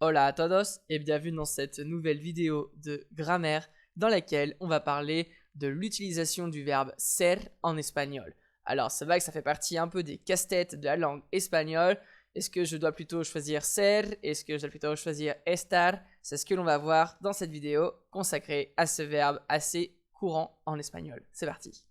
Hola a todos et bienvenue dans cette nouvelle vidéo de grammaire dans laquelle on va parler de l'utilisation du verbe ser en espagnol. Alors c'est vrai que ça fait partie un peu des casse-têtes de la langue espagnole. Est-ce que je dois plutôt choisir ser? Est-ce que je dois plutôt choisir estar? C'est ce que l'on va voir dans cette vidéo consacrée à ce verbe assez courant en espagnol. C'est parti.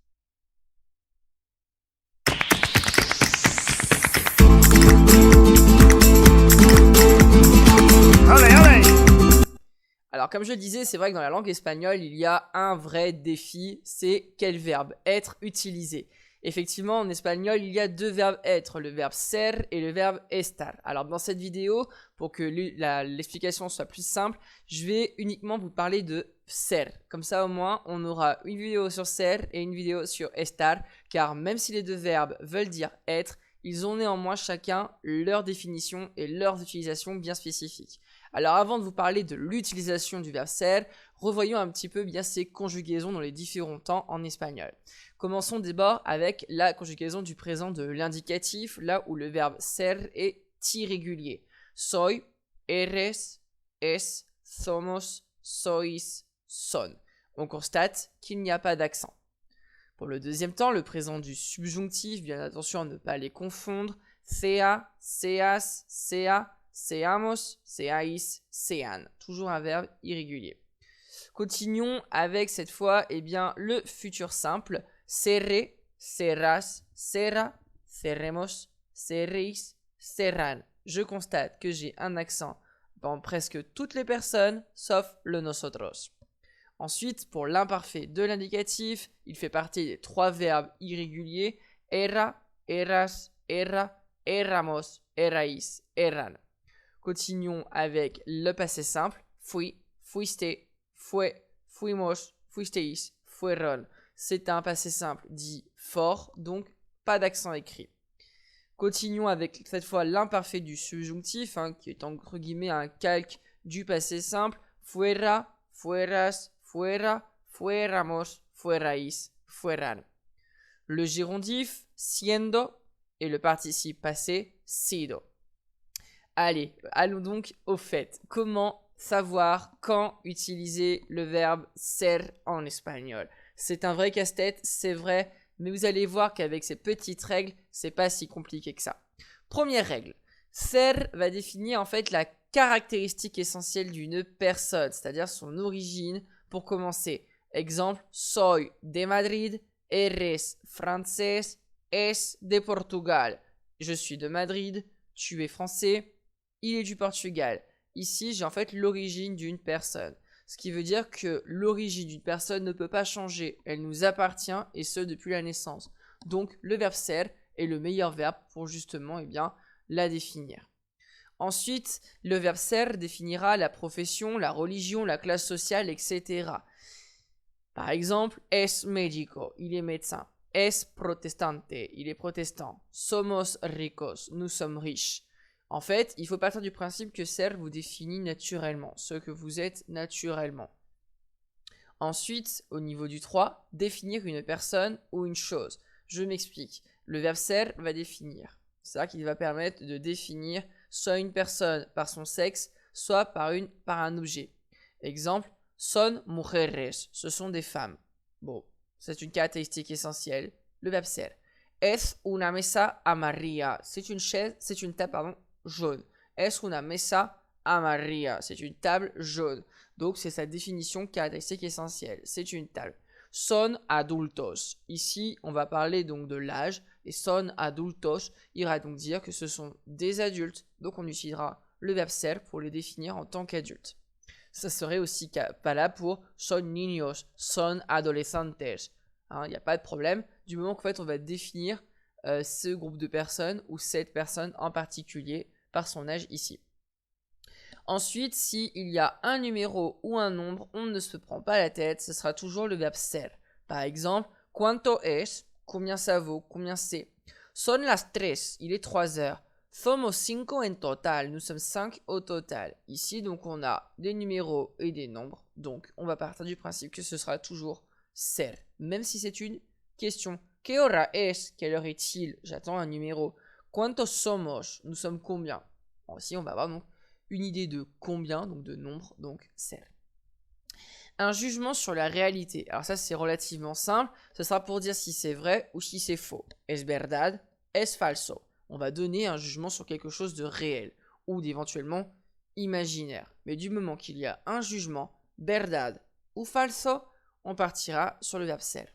Alors comme je le disais, c'est vrai que dans la langue espagnole, il y a un vrai défi, c'est quel verbe être utilisé. Effectivement, en espagnol, il y a deux verbes être, le verbe ser et le verbe estar. Alors dans cette vidéo, pour que l'explication soit plus simple, je vais uniquement vous parler de ser. Comme ça au moins, on aura une vidéo sur ser et une vidéo sur estar, car même si les deux verbes veulent dire être, ils ont néanmoins chacun leur définition et leurs utilisations bien spécifiques. Alors avant de vous parler de l'utilisation du verbe ser, revoyons un petit peu bien ses conjugaisons dans les différents temps en espagnol. Commençons d'abord avec la conjugaison du présent de l'indicatif, là où le verbe ser est irrégulier. Soy, eres, es, somos, sois, son. On constate qu'il n'y a pas d'accent. Pour le deuxième temps, le présent du subjonctif, bien attention à ne pas les confondre. Sea, seas, sea, seamos, seais, sean. Toujours un verbe irrégulier. Continuons avec cette fois le futur simple. Seré, serás, sera, seremos, seréis, serán. Je constate que j'ai un accent dans presque toutes les personnes, sauf le nosotros. Ensuite, pour l'imparfait de l'indicatif, il fait partie des trois verbes irréguliers. Era, eras, era, éramos, erais, eran. Continuons avec le passé simple. Fui, fuiste, fue, fuimos, fuisteis, fueron. C'est un passé simple dit fort, donc pas d'accent écrit. Continuons avec cette fois l'imparfait du subjonctif, qui est entre guillemets un calque du passé simple. Fuera, fueras, fuera, fuéramos, fuerais, fueran. Le gérondif, siendo, et le participe passé, sido. Allez, allons donc au fait. Comment savoir quand utiliser le verbe ser en espagnol? C'est un vrai casse-tête, c'est vrai, mais vous allez voir qu'avec ces petites règles, c'est pas si compliqué que ça. Première règle, ser va définir en fait la caractéristique essentielle d'une personne, c'est-à-dire son origine. Pour commencer, exemple, soy de Madrid, eres francés, es de Portugal. Je suis de Madrid, tu es français, il est du Portugal. Ici, j'ai en fait l'origine d'une personne. Ce qui veut dire que l'origine d'une personne ne peut pas changer. Elle nous appartient et ce depuis la naissance. Donc, le verbe ser est le meilleur verbe pour justement la définir. Ensuite, le verbe ser définira la profession, la religion, la classe sociale, etc. Par exemple, es médico, il est médecin. Es protestante, il est protestant. Somos ricos, nous sommes riches. En fait, il faut partir du principe que ser vous définit naturellement, ce que vous êtes naturellement. Ensuite, au niveau du 3, définir une personne ou une chose. Je m'explique. Le verbe ser va définir. C'est ça qui va permettre de définir soit une personne par son sexe, soit par un objet. Exemple, son mujeres, ce sont des femmes. Bon, c'est une caractéristique essentielle. Le verbe ser. Es una mesa amarilla, c'est une chaise, c'est une table, jaune. Es una mesa amarilla, c'est une table jaune. Donc c'est sa définition caractéristique essentielle. C'est une table. Son adultos. Ici, on va parler donc de l'âge. Et son adultos ira donc dire que ce sont des adultes. Donc on utilisera le verbe ser pour les définir en tant qu'adultes. Ça serait aussi valable pour son niños, son adolescentes. Il n'y a pas de problème. Du moment qu'en fait on va définir ce groupe de personnes ou cette personne en particulier par son âge ici. Ensuite, s'il y a un numéro ou un nombre, on ne se prend pas la tête, ce sera toujours le verbe ser. Par exemple, cuánto es, combien ça vaut, combien c'est. Son las 3, il est 3 heures. Somos 5 en total, nous sommes 5 au total. Ici, donc, on a des numéros et des nombres, donc on va partir du principe que ce sera toujours ser, même si c'est une question. ¿Qué hora es? Quelle heure est-il? J'attends un numéro. ¿Cuántos somos? Nous sommes combien? Bon, ici, on va voir donc une idée de combien, donc de nombre, donc ser. Un jugement sur la réalité. Alors ça, c'est relativement simple. Ce sera pour dire si c'est vrai ou si c'est faux. Es verdad, es falso. On va donner un jugement sur quelque chose de réel ou d'éventuellement imaginaire. Mais du moment qu'il y a un jugement, verdad ou falso, on partira sur le verbe ser.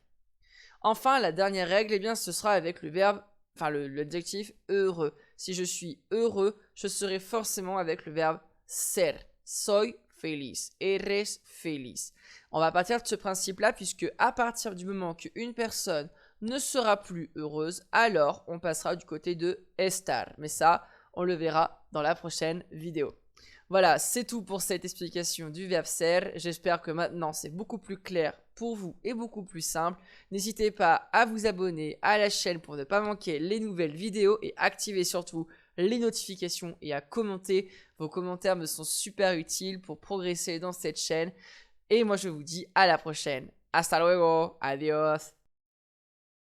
Enfin, la dernière règle, eh bien, ce sera avec le verbe, l'adjectif heureux. Si je suis heureux, je serai forcément avec le verbe ser. Soy feliz. Eres feliz. On va partir de ce principe-là, puisque à partir du moment qu'une personne ne sera plus heureuse, alors on passera du côté de estar. Mais ça, on le verra dans la prochaine vidéo. Voilà, c'est tout pour cette explication du verbe ser. J'espère que maintenant c'est beaucoup plus clair pour vous et beaucoup plus simple. N'hésitez pas à vous abonner à la chaîne pour ne pas manquer les nouvelles vidéos et activer surtout les notifications et à commenter. Vos commentaires me sont super utiles pour progresser dans cette chaîne. Et moi je vous dis à la prochaine. Hasta luego, adios.